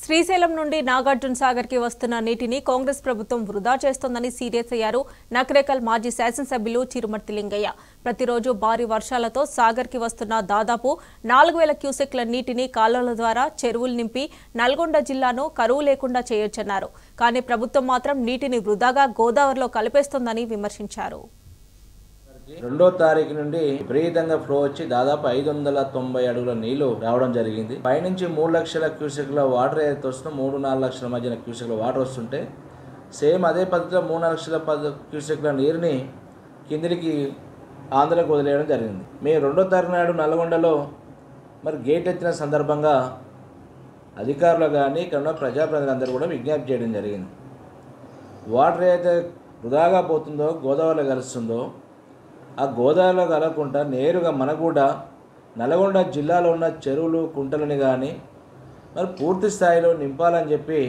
శ్రీశైలం నుండి నాగార్జున సాగర్ కి వస్తున్న నీటిని కాంగ్రెస్ ప్రభుత్వం వృధా చేస్తోందని సీరియస్ అయ్యారు నకరేకల్ మాజీ శాసనసభ్యులు చిరుమర్తి లింగయ్య. ప్రతిరోజు భారీ వర్షాలతో సాగర్ కి వస్తున్న దాదాపు 4000 క్యూసెక్ల నీటిని కాలువల ద్వారా చెరువులు నింపి నల్గొండ జిల్లాను కరువు లేకుండా చేయొచ్చన్నారు. కానీ ప్రభుత్వం మాత్రం నీటిని వృధాగా గోదావరిలో కలిపేస్తోందని విమర్శించారు. 2వ తారీఖు నుండి విపరీతంగా ఫ్లో వచ్చి దాదాపు 590 అడుగుల నీళ్లు రావడం జరిగింది. పైనుంచి 3 లక్షల క్యూసెక్ల వాటర్ ఏదైతే వస్తుందో 3-4 లక్షల మధ్యన క్యూసెక్ల వాటర్ వస్తుంటే సేమ్ అదే పద్ధతిలో 3 లక్షల క్యూసెక్ల నీరుని కిందికి ఆంధ్రకు వదిలేయడం జరిగింది. మేము 2వ తారీఖు నాడు నల్గొండలో మరి గేట్ ఎత్తిన సందర్భంగా అధికారులు కానీ ఇక్కడ ఉన్న ప్రజాప్రతినిధులందరూ కూడా విజ్ఞప్తి చేయడం జరిగింది. వాటర్ ఏదైతే వృధాగా పోతుందో గోదావరిలో కలుస్తుందో ఆ గోదావరిలో కలగకుండా నేరుగా మనకు కూడా నల్గొండ జిల్లాలో ఉన్న చెరువులు కుంటలని కానీ మరి పూర్తి స్థాయిలో నింపాలని చెప్పి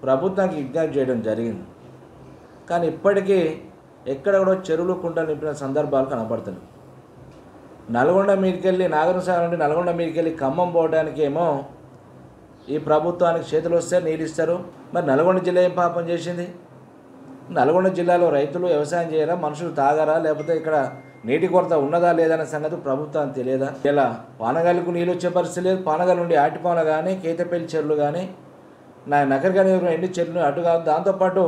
ప్రభుత్వానికి విజ్ఞప్తి చేయడం జరిగింది. కానీ ఇప్పటికీ ఎక్కడ కూడా చెరువులు కుంటలు నింపిన సందర్భాలు కనపడుతున్నాయి. నల్గొండ మీదకెళ్ళి నాగార్జునసాగర్ నుండి నల్గొండ మీదకెళ్ళి ఖమ్మం పోవడానికి ఏమో ఈ ప్రభుత్వానికి చేతులు వస్తే నీళ్ళు ఇస్తారు. మరి నల్గొండ జిల్లా ఏం పాపం చేసింది? నల్గొండ జిల్లాలో రైతులు వ్యవసాయం చేయరా, మనుషులు తాగరా, లేకపోతే ఇక్కడ నీటి కొరత ఉన్నదా లేదనే సంగతి ప్రభుత్వానికి తెలియదా? ఇలా పానగల్లుకు నీళ్ళు వచ్చే పరిస్థితి లేదు. పానగల్ నుండి ఆటిపాన కానీ కేతపల్లి చెరువులు కానీ నకరికల్ ఎన్ని చెరువులు అటు కాదు. దాంతోపాటు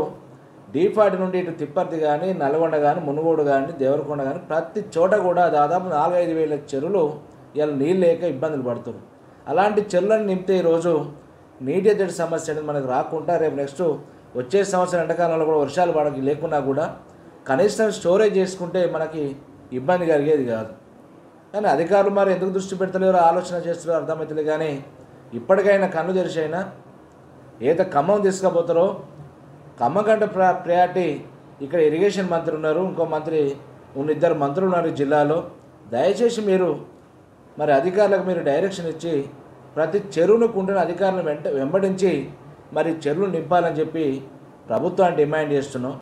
డీఫాటి నుండి ఇటు తిప్పర్తి కానీ నల్గొండ కానీ మునుగోడు కానీ దేవరకొండ కానీ ప్రతి చోట కూడా దాదాపు 4-5 వేల చెరువులు ఇలా నీళ్ళు లేక ఇబ్బందులు పడుతున్నారు. అలాంటి చెరువులను నింపితే ఈరోజు నీటి ఎద్దడి సమస్య అనేది మనకు రాకుండా రేపు నెక్స్ట్ వచ్చే సంవత్సరం ఎండాకాలంలో కూడా వర్షాలు పడక లేకున్నా కూడా కనీసం స్టోరేజ్ చేసుకుంటే మనకి ఇబ్బంది కలిగేది కాదు. కానీ అధికారులు మరి ఎందుకు దృష్టి పెడతలేరో ఆలోచన చేస్తారో అర్థమవుతుంది. కానీ ఇప్పటికైనా కన్ను తెరిచైనా ఏదో ఖమ్మం తీసుకుపోతారో ఖమ్మం కంటే ప్రయారిటీ ఇక్కడ ఇరిగేషన్ మంత్రి ఉన్నారు, ఇంకో మంత్రి ఇద్దరు మంత్రులు ఉన్నారు జిల్లాలో. దయచేసి మీరు మరి అధికారులకు మీరు డైరెక్షన్ ఇచ్చి ప్రతి చెరువును కుంటున్న అధికారులను వెంబడించి మరి చెరువులు నింపాలని చెప్పి ప్రభుత్వాన్ని డిమాండ్ చేస్తున్నాం.